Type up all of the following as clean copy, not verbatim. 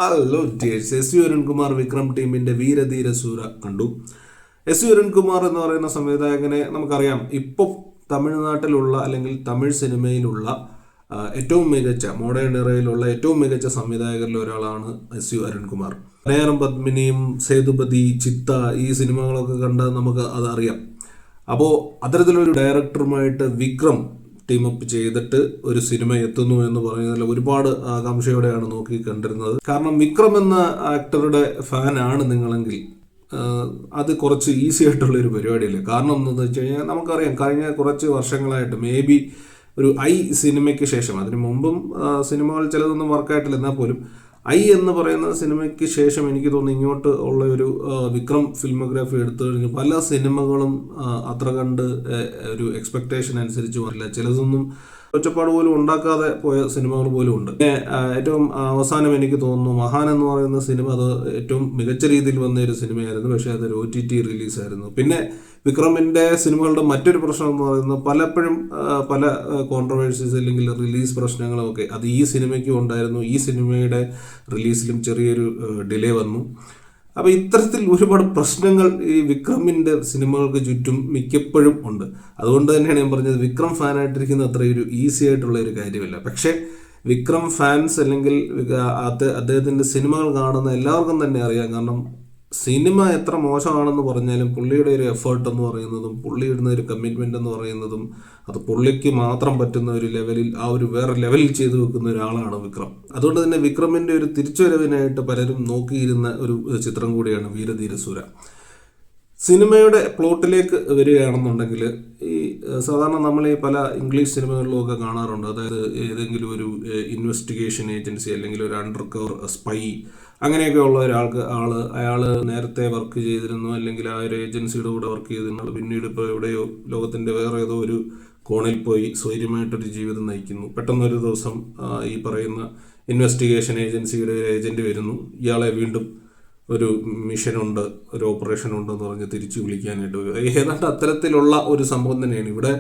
Hello dears, S.V. Arunkumar Vikram ടീമിന്റെ വീരധീര സൂര കണ്ടു. S.V. Arunkumar എന്ന് പറയുന്ന സംവിധായകനെ നമുക്കറിയാം. ഇപ്പോൾ തമിഴ്നാട്ടിലുള്ള അല്ലെങ്കിൽ തമിഴ് സിനിമയിലുള്ള ഏറ്റവും മികച്ച മോഡേൺ ഇറയിലുള്ള ഏറ്റവും മികച്ച സംവിധായകരിൽ ഒരാളാണ് S.V. അരുൺകുമാർ. നേരം പത്മിനിയും സേതുപതി, ചിത്ത ഈ സിനിമകളൊക്കെ കണ്ടാൽ നമുക്ക് അത് അറിയാം. അപ്പോൾ അത്തരത്തിലൊരു ഡയറക്ടറുമായിട്ട് വിക്രം ടീമപ്പ് ചെയ്തിട്ട് ഒരു സിനിമ എത്തുന്നു എന്ന് പറയുന്നതിൽ ഒരുപാട് ആകാംക്ഷയോടെയാണ് നോക്കി കണ്ടിരുന്നത്. കാരണം വിക്രം എന്ന ആക്ടറുടെ ഫാനാണ് നിങ്ങളെങ്കിൽ അത് കുറച്ച് ഈസി ആയിട്ടുള്ളൊരു പരിപാടിയല്ലേ. കാരണം എന്താണെന്ന് വെച്ച് കഴിഞ്ഞാൽ നമുക്കറിയാം, കഴിഞ്ഞ കുറച്ച് വർഷങ്ങളായിട്ട് മേ ബി ഒരു സിനിമയ്ക്ക് ശേഷം, അതിന് മുമ്പും സിനിമകൾ ചിലതൊന്നും വർക്കായിട്ടില്ല, എന്നാൽ പോലും എന്ന് പറയുന്ന സിനിമയ്ക്ക് ശേഷം എനിക്ക് തോന്നുന്നു ഇങ്ങോട്ട് ഉള്ള ഒരു വിക്രം ഫിലിമോഗ്രാഫി എടുത്തു കഴിഞ്ഞാൽ പല സിനിമകളും അത്ര കണ്ട് ഒരു എക്സ്പെക്ടേഷൻ അനുസരിച്ച് വരില്ല. ചിലതൊന്നും ഒച്ചപ്പാട് പോലും ഉണ്ടാക്കാതെ പോയ സിനിമകൾ പോലും ഉണ്ട്. ഏറ്റവും അവസാനം എനിക്ക് തോന്നുന്നു മഹാൻ എന്ന് പറയുന്ന സിനിമ അത് ഏറ്റവും മികച്ച രീതിയിൽ വന്ന ഒരു സിനിമയായിരുന്നു. പക്ഷേ അതൊരു OTT റിലീസായിരുന്നു. പിന്നെ വിക്രമിൻ്റെ സിനിമകളുടെ മറ്റൊരു പ്രശ്നം എന്ന് പറയുന്നത് പലപ്പോഴും പല കോൺട്രവേഴ്സീസ് അല്ലെങ്കിൽ റിലീസ് പ്രശ്നങ്ങളൊക്കെ അത് ഈ സിനിമയ്ക്കും ഉണ്ടായിരുന്നു. ഈ സിനിമയുടെ റിലീസിലും ചെറിയൊരു ഡിലേ വന്നു. അപ്പോൾ ഇത്തരത്തിൽ ഒരുപാട് പ്രശ്നങ്ങൾ ഈ വിക്രമിൻ്റെ സിനിമകൾക്ക് ചുറ്റും മിക്കപ്പോഴും ഉണ്ട്. അതുകൊണ്ട് തന്നെയാണ് ഞാൻ പറഞ്ഞത്, വിക്രം ഫാനായിട്ടിരിക്കുന്ന അത്ര ഒരു ഈസി ആയിട്ടുള്ള ഒരു കാര്യമല്ല. പക്ഷേ വിക്രം ഫാൻസ് അല്ലെങ്കിൽ അദ്ദേഹത്തിൻ്റെ സിനിമകൾ കാണുന്ന എല്ലാവർക്കും തന്നെ അറിയാം. കാരണം സിനിമ എത്ര മോശമാണെന്ന് പറഞ്ഞാലും പുള്ളിയുടെ ഒരു എഫേർട്ട് എന്ന് പറയുന്നതും പുള്ളി ഇടുന്ന ഒരു കമ്മിറ്റ്മെൻ്റ് എന്ന് പറയുന്നതും അത് പുള്ളിക്ക് മാത്രം പറ്റുന്ന ഒരു ലെവലിൽ വേറെ ലെവലിൽ ചെയ്തു വെക്കുന്ന ഒരാളാണ് വിക്രം. അതുകൊണ്ട് തന്നെ വിക്രമിൻ്റെ ഒരു തിരിച്ചുവരവിനായിട്ട് പലരും നോക്കിയിരുന്ന ഒരു ചിത്രം കൂടിയാണ് വീരധീരസൂര. സിനിമയുടെ പ്ലോട്ടിലേക്ക് വരികയാണെന്നുണ്ടെങ്കിൽ ഈ സാധാരണ നമ്മൾ ഈ പല ഇംഗ്ലീഷ് സിനിമകളിലുമൊക്കെ കാണാറുണ്ട്. അതായത് ഏതെങ്കിലും ഒരു ഇൻവെസ്റ്റിഗേഷൻ ഏജൻസി അല്ലെങ്കിൽ ഒരു അണ്ടർ കവർ സ്പൈ അങ്ങനെയൊക്കെ ഉള്ള അയാൾ നേരത്തെ വർക്ക് ചെയ്തിരുന്നു, അല്ലെങ്കിൽ ആ ഒരു ഏജൻസിയുടെ കൂടെ വർക്ക് ചെയ്തിരുന്നു. പിന്നീട് ഇപ്പോൾ എവിടെയോ ലോകത്തിൻ്റെ വേറെ ഏതോ ഒരു കോണിൽ പോയി സ്വൈര്യമായിട്ടൊരു ജീവിതം നയിക്കുന്നു. പെട്ടെന്നൊരു ദിവസം ഈ പറയുന്ന ഇൻവെസ്റ്റിഗേഷൻ ഏജൻസിയുടെ ഒരു ഏജൻറ്റ് വരുന്നു. ഇയാളെ വീണ്ടും ഒരു മിഷനുണ്ട്, ഒരു ഓപ്പറേഷൻ ഉണ്ടെന്ന് പറഞ്ഞ് തിരിച്ചു വിളിക്കാനായിട്ട് വരും. ഏതാണ്ട് അത്തരത്തിലുള്ള ഒരു സംഭവം തന്നെയാണ് ഇവിടെ.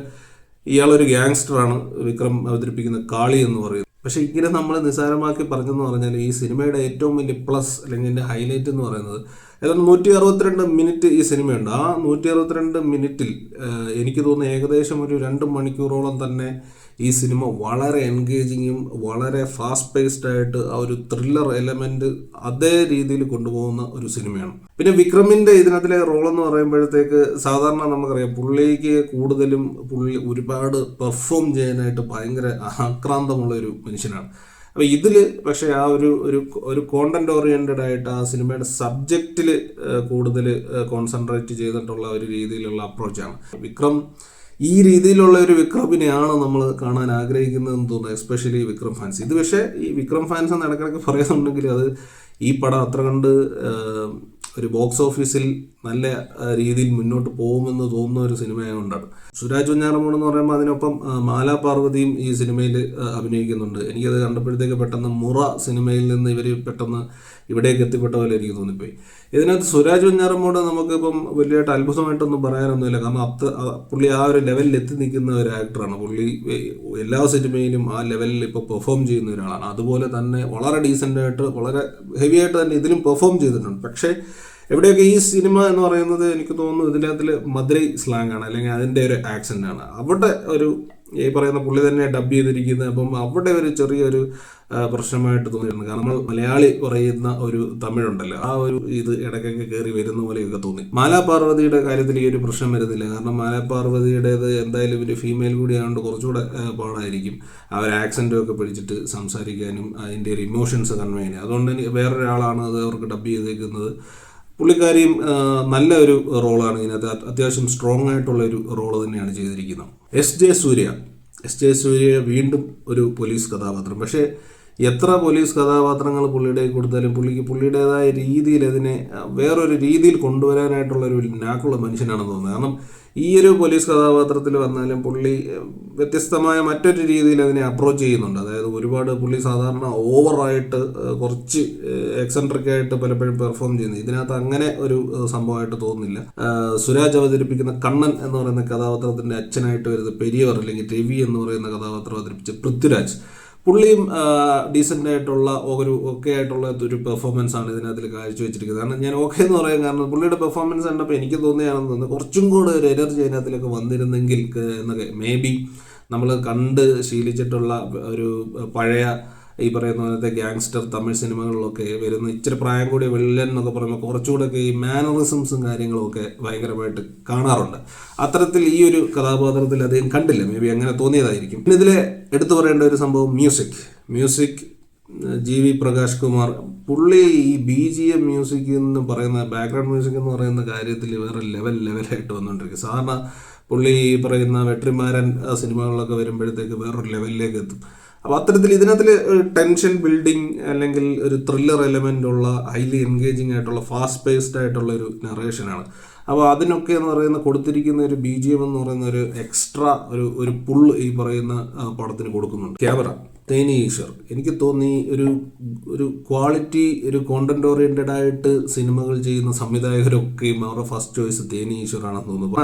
ഇയാളൊരു ഗ്യാങ്സ്റ്ററാണ് വിക്രം അവതരിപ്പിക്കുന്ന കാളി എന്ന് പറയുന്നത്. പക്ഷേ ഇങ്ങനെ നമ്മൾ നിസ്സാരമാക്കി പറഞ്ഞെന്ന് പറഞ്ഞാൽ ഈ സിനിമയുടെ ഏറ്റവും വലിയ പ്ലസ് അല്ലെങ്കിൽ എൻ്റെ ഹൈലൈറ്റ് എന്ന് പറയുന്നത് ഏതാണ്ട് 162 മിനിറ്റ് ഈ സിനിമയുണ്ട്. ആ 162 മിനിറ്റിൽ എനിക്ക് തോന്നുന്നു ഏകദേശം ഒരു 2 മണിക്കൂറോളം തന്നെ ഈ സിനിമ വളരെ എൻഗേജിങ്ങും വളരെ ഫാസ്റ്റ് പേസ്ഡ് ആയിട്ട് ആ ഒരു ത്രില്ലർ എലമെന്റ് അതേ രീതിയിൽ കൊണ്ടുപോകുന്ന ഒരു സിനിമയാണ്. പിന്നെ വിക്രമിൻ്റെ ഇതിനകത്തിലെ റോളെന്ന് പറയുമ്പോഴത്തേക്ക് സാധാരണ നമുക്കറിയാം പുള്ളിക്ക് കൂടുതലും പുള്ളി ഒരുപാട് പെർഫോം ചെയ്യാനായിട്ട് ഭയങ്കര ആക്രാന്തമുള്ള ഒരു മനുഷ്യനാണ്. അപ്പോൾ ഇതിൽ പക്ഷേ ആ ഒരു കോണ്ടന്റ് ഓറിയൻറ്റഡ് ആയിട്ട് ആ സിനിമയുടെ സബ്ജക്റ്റിൽ കൂടുതൽ കോൺസെൻട്രേറ്റ് ചെയ്തിട്ടുള്ള ഒരു രീതിയിലുള്ള അപ്രോച്ചാണ് വിക്രം. ഈ രീതിയിലുള്ള ഒരു വിക്രമിനെയാണ് നമ്മൾ കാണാൻ ആഗ്രഹിക്കുന്നതെന്ന് തോന്നുന്നത്, എസ്പെഷ്യലി വിക്രം ഫാൻസ്. ഇത് പക്ഷേ ഈ വിക്രം ഫാൻസ് എന്ന് ഇടയ്ക്കിടയ്ക്ക് പറയുന്നുണ്ടെങ്കിൽ അത് ഈ പടം അത്ര കണ്ട് ഒരു ബോക്സ് ഓഫീസിൽ നല്ല രീതിയിൽ മുന്നോട്ട് പോകുമെന്ന് തോന്നുന്ന ഒരു സിനിമയായതുകൊണ്ടാണ്. സുരാജ് വെഞ്ഞാറമൂട് എന്ന് പറയുമ്പോൾ അതിനൊപ്പം മാലാ പാർവതിയും ഈ സിനിമയിൽ അഭിനയിക്കുന്നുണ്ട്. എനിക്കത് കണ്ടപ്പോഴത്തേക്ക് പെട്ടെന്ന് മുറ സിനിമയിൽ നിന്ന് ഇവർ പെട്ടെന്ന് ഇവിടേക്ക് എത്തിപ്പെട്ട പോലെ എനിക്ക് തോന്നിപ്പോയി. ഇതിനകത്ത് സുരാജ് വെഞ്ഞാറമൂട് നമുക്കിപ്പം വലിയതായിട്ട് അത്ഭുതമായിട്ടൊന്നും പറയാനൊന്നുമില്ല. കാരണം പുള്ളി ആ ഒരു ലെവലിൽ എത്തി നിൽക്കുന്ന ഒരു ആക്ടറാണ്. പുള്ളി എല്ലാ സിനിമയിലും ആ ലെവലിൽ ഇപ്പോൾ പെർഫോം ചെയ്യുന്ന ഒരാളാണ്. അതുപോലെ തന്നെ വളരെ ഡീസൻ്റായിട്ട് വളരെ ഹെവി ആയിട്ട് തന്നെ ഇതിലും പെർഫോം ചെയ്തിട്ടുണ്ട്. പക്ഷേ എവിടെയൊക്കെ ഈ സിനിമ എന്ന് പറയുന്നത് എനിക്ക് തോന്നുന്നു ഇതിൻ്റെ അകത്തിൽ മധുരൈ സ്ലാങ് ആണ്, അല്ലെങ്കിൽ അതിൻ്റെ ഒരു ആക്സെൻ്റ് ആണ്. അവിടെ ഒരു ഈ പറയുന്ന പുള്ളി തന്നെ ഡബ് ചെയ്തിരിക്കുന്നത്. അപ്പം അവിടെ ഒരു ചെറിയൊരു പ്രശ്നമായിട്ട് തോന്നിയിരുന്നു. കാരണം നമ്മൾ മലയാളി പറയുന്ന ഒരു തമിഴുണ്ടല്ലോ, ആ ഒരു ഇത് ഇടയ്ക്കൊക്കെ കയറി വരുന്ന പോലെയൊക്കെ തോന്നി. മാലാ പാർവതിയുടെ കാര്യത്തിൽ ഈ ഒരു പ്രശ്നം വരുന്നില്ല. കാരണം മാലാ പാർവതിയുടേത് എന്തായാലും ഒരു ഫീമെയിൽ കൂടി ആയതുകൊണ്ട് കുറച്ചുകൂടെ പാടായിരിക്കും ആ ഒരു ആക്സെൻറ്റും ഒക്കെ പിടിച്ചിട്ട് സംസാരിക്കാനും അതിൻ്റെ ഒരു ഇമോഷൻസ് കൺവേ ചെയ്യാനും. അതുകൊണ്ട് തന്നെ വേറൊരാളാണ് അത് അവർക്ക് ഡബ് ചെയ്തേക്കുന്നത്. പുള്ളിക്കാരിയും നല്ല ഒരു റോളാണ് ഇതിനകത്ത്, അത്യാവശ്യം സ്ട്രോങ് ആയിട്ടുള്ള ഒരു റോള് തന്നെയാണ് ചെയ്തിരിക്കുന്നത്. എസ് ജെ സൂര്യ വീണ്ടും ഒരു പോലീസ് കഥാപാത്രം. പക്ഷേ എത്ര പോലീസ് കഥാപാത്രങ്ങൾ പുള്ളിയുടെ കൊടുത്താലും പുള്ളിക്ക് പുള്ളിയുടേതായ രീതിയിൽ അതിനെ വേറൊരു രീതിയിൽ കൊണ്ടുവരാനായിട്ടുള്ള ഒരു നാക്കുള്ള മനുഷ്യനാണെന്ന് തോന്നുന്നത്. കാരണം ഈ ഒരു പോലീസ് കഥാപാത്രത്തിൽ വന്നാലും പുള്ളി വ്യത്യസ്തമായ മറ്റൊരു രീതിയിൽ അതിനെ അപ്രോച്ച് ചെയ്യുന്നുണ്ട്. അതായത് ഒരുപാട് പുള്ളി സാധാരണ ഓവറായിട്ട് കുറച്ച് എക്സെൻട്രിക് ആയിട്ട് പലപ്പോഴും പെർഫോം ചെയ്യുന്നത്. ഇതിനകത്ത് അങ്ങനെ ഒരു സംഭവമായിട്ട് തോന്നുന്നില്ല. സുരാജ് അവതരിപ്പിക്കുന്ന കണ്ണൻ എന്ന് പറയുന്ന കഥാപാത്രത്തിൻ്റെ അച്ഛനായിട്ട് വരുന്നത് പെരിയവർ അല്ലെങ്കിൽ രവി എന്ന് പറയുന്ന കഥാപാത്രം അവതരിപ്പിച്ച പൃഥ്വിരാജ്. പുള്ളിയും ഡീസൻ്റ് ആയിട്ടുള്ള ഒക്കെ ആയിട്ടുള്ള ഒരു പെർഫോമൻസ് ആണ് ഇതിനകത്തിൽ കാഴ്ചവെച്ചിരിക്കുന്നത്. കാരണം ഞാൻ ഓക്കെ എന്ന് പറയാൻ കാരണം പുള്ളിയുടെ പെർഫോമൻസ് കണ്ടപ്പോൾ എനിക്ക് തോന്നിയാണെന്ന് തോന്നുന്നു കുറച്ചും കൂടെ ഒരു എനർജി അതിനകത്തിലൊക്കെ വന്നിരുന്നെങ്കിൽ എന്നൊക്കെ മേ ബി നമ്മൾ കണ്ട് ശീലിച്ചിട്ടുള്ള ഒരു പഴയ ഈ പറയുന്ന പോലത്തെ ഗ്യാങ്സ്റ്റർ തമിഴ് സിനിമകളിലൊക്കെ വരുന്ന ഇച്ചിരി പ്രായം കൂടിയ വില്ലൻ എന്നൊക്കെ പറയുമ്പോൾ കുറച്ചുകൂടെയൊക്കെ ഈ മാനറിസംസും കാര്യങ്ങളൊക്കെ ഭയങ്കരമായിട്ട് കാണാറുണ്ട്. അത്തരത്തിൽ ഈ ഒരു കഥാപാത്രത്തിൽ അദ്ദേഹം കണ്ടില്ല, മേ ബി അങ്ങനെ തോന്നിയതായിരിക്കും. പിന്നെ ഇതിൽ എടുത്തു പറയേണ്ട ഒരു സംഭവം മ്യൂസിക് ജി വി പ്രകാശ് കുമാർ പുള്ളി ഈ BGM മ്യൂസിക് എന്ന് പറയുന്ന ബാക്ക്ഗ്രൗണ്ട് മ്യൂസിക് എന്ന് പറയുന്ന കാര്യത്തിൽ വേറെ ലെവലായിട്ട് വന്നുകൊണ്ടിരിക്കും. സാധാരണ പുള്ളി ഈ പറയുന്ന വെട്രിമാരൻ സിനിമകളിലൊക്കെ വരുമ്പോഴത്തേക്ക് വേറൊരു ലെവലിലേക്ക് എത്തും. അപ്പോൾ അത്തരത്തിൽ ഇതിനകത്തിൽ ടെൻഷൻ ബിൽഡിങ് അല്ലെങ്കിൽ ഒരു ത്രില്ലർ എലമെൻ്റ് ഉള്ള ഹൈലി എൻഗേജിങ് ആയിട്ടുള്ള ഫാസ്റ്റ് പേസ്ഡ് ആയിട്ടുള്ള ഒരു നറേഷനാണ്. അപ്പോൾ അതിനൊക്കെ എന്ന് പറയുന്ന കൊടുത്തിരിക്കുന്ന ഒരു BGM എന്ന് പറയുന്ന ഒരു എക്സ്ട്രാ ഒരു പുള്ള് ഈ പറയുന്ന പടത്തിന് കൊടുക്കുന്നുണ്ട്. ക്യാമറ തേനി ഈശ്വർ, എനിക്ക് തോന്നി ഒരു ക്വാളിറ്റി ഒരു കോണ്ടന്റ് ഓറിയന്റഡ് ആയിട്ട് സിനിമകൾ ചെയ്യുന്ന സംവിധായകരൊക്കെയും അവരുടെ ഫസ്റ്റ് ചോയ്സ് തേനി ഈശ്വറാണെന്ന് തോന്നുന്നു.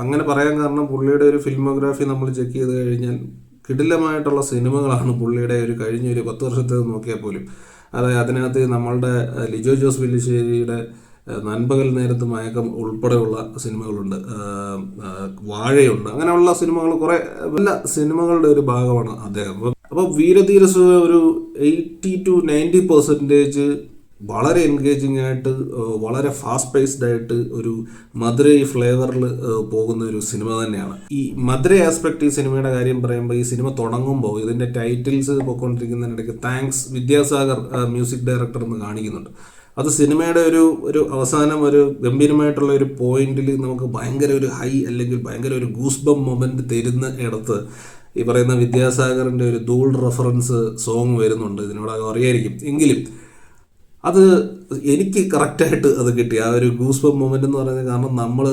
അങ്ങനെ പറയാൻ കാരണം പുള്ളിയുടെ ഒരു ഫിലിമോഗ്രാഫി നമ്മൾ ചെക്ക് ചെയ്ത് കഴിഞ്ഞാൽ കിടിലമായിട്ടുള്ള സിനിമകളാണ് പുള്ളിയുടെ ഒരു കഴിഞ്ഞ ഒരു 10 വർഷത്തെ നോക്കിയാൽ പോലും. അതായത് അതിനകത്ത് നമ്മളുടെ ലിജോ ജോസ് പെല്ലിശ്ശേരിയുടെ നൻപകൽ നേരത്ത് മയക്കം ഉൾപ്പെടെയുള്ള സിനിമകളുണ്ട്, വാഴയുണ്ട്, അങ്ങനെയുള്ള സിനിമകൾ കുറേ നല്ല സിനിമകളുടെ ഒരു ഭാഗമാണ് അദ്ദേഹം. അപ്പോൾ വീരധീരസൂര ഒരു 80 to 90% വളരെ എൻഗേജിങ് ആയിട്ട് വളരെ ഫാസ്റ്റ് പേസ്ഡ് ആയിട്ട് ഒരു മധുരൈ ഫ്ലേവറിൽ പോകുന്ന ഒരു സിനിമ തന്നെയാണ്. ഈ മധുരൈ ആസ്പെക്ട് ഈ സിനിമയുടെ കാര്യം പറയുമ്പോൾ ഈ സിനിമ തുടങ്ങുമ്പോൾ ഇതിൻ്റെ ടൈറ്റിൽസ് പോയിക്കൊണ്ടിരിക്കുന്നതിനിടയ്ക്ക് താങ്ക്സ് വിദ്യാസാഗർ മ്യൂസിക് ഡയറക്ടർ എന്ന് കാണിക്കുന്നുണ്ട്. അത് സിനിമയുടെ ഒരു അവസാനം ഒരു ഗംഭീരമായിട്ടുള്ള ഒരു പോയിന്റിൽ നമുക്ക് ഭയങ്കര ഒരു ഹൈ അല്ലെങ്കിൽ ഭയങ്കര ഒരു ഗൂസ്ബം മൊമെന്റ് തരുന്ന ഇടത്ത് ഈ പറയുന്ന വിദ്യാസാഗറിൻ്റെ ഒരു ധൂൾ റെഫറൻസ് സോങ് വരുന്നുണ്ട്. ഇതിനോടകം അറിയായിരിക്കും, എങ്കിലും അത് എനിക്ക് കറക്റ്റായിട്ട് അത് കിട്ടി. ആ ഒരു ഗൂസ്ബം മൊമെൻ്റ് എന്ന് പറയുന്നത് കാരണം നമ്മൾ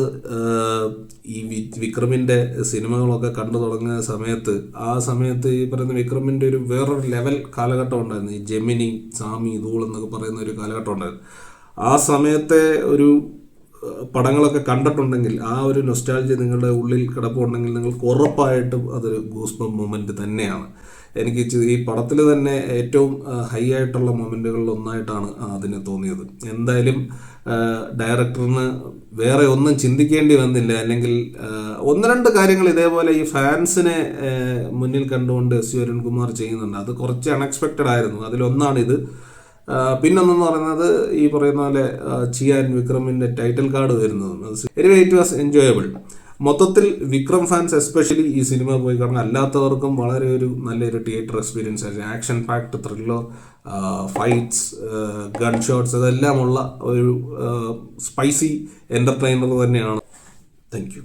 ഈ വിക്രമിൻ്റെ സിനിമകളൊക്കെ കണ്ടു തുടങ്ങുന്ന സമയത്ത് ഈ പറയുന്ന വിക്രമിൻ്റെ ഒരു വേറൊരു ലെവൽ കാലഘട്ടം ഉണ്ടായിരുന്നു. ഈ ജെമിനി, സാമി, ധൂൾ എന്നൊക്കെ പറയുന്ന ഒരു കാലഘട്ടം ഉണ്ടായിരുന്നു. ആ സമയത്തെ ഒരു പടങ്ങളൊക്കെ കണ്ടിട്ടുണ്ടെങ്കിൽ ആ ഒരു നൊസ്റ്റാൾജി നിങ്ങളുടെ ഉള്ളിൽ കിടപ്പുണ്ടെങ്കിൽ നിങ്ങൾക്ക് ഉറപ്പായിട്ടും അതൊരു ഗൂസ്ബം മൊമെൻ്റ് തന്നെയാണ്. എനിക്ക് ഈ പടത്തിൽ തന്നെ ഏറ്റവും ഹൈ ആയിട്ടുള്ള മൊമെൻറ്റുകളിൽ ഒന്നായിട്ടാണ് അതിന് തോന്നിയത്. എന്തായാലും ഡയറക്ടറിന് വേറെ ഒന്നും ചിന്തിക്കേണ്ടി വന്നില്ല. അല്ലെങ്കിൽ 1-2 കാര്യങ്ങൾ ഇതേപോലെ ഈ ഫാൻസിനെ മുന്നിൽ കണ്ടുകൊണ്ട് എസ് അരുൺകുമാർ ചെയ്യുന്നുണ്ട്. അത് കുറച്ച് അൺഎക്സ്പെക്റ്റഡ് ആയിരുന്നു. അതിലൊന്നാണിത്. പിന്നൊന്നെന്ന് പറയുന്നത് ഈ പറയുന്ന പോലെ ചിയാൻ വിക്രമിൻ്റെ ടൈറ്റിൽ കാർഡ് വരുന്നത്. Anyway it was enjoyable. മൊത്തത്തിൽ വിക്രം ഫാൻസ് എസ്പെഷ്യലി ഈ സിനിമ പോയി കാണാൻ, അല്ലാത്തവർക്കും വളരെ നല്ലൊരു തിയേറ്റർ എക്സ്പീരിയൻസ് ആയിരുന്നു. Action packed thriller, fights, gun shots, ഇതെല്ലാമുള്ള ഒരു സ്പൈസി എൻ്റർടൈനർ തന്നെയാണ്. Thank U.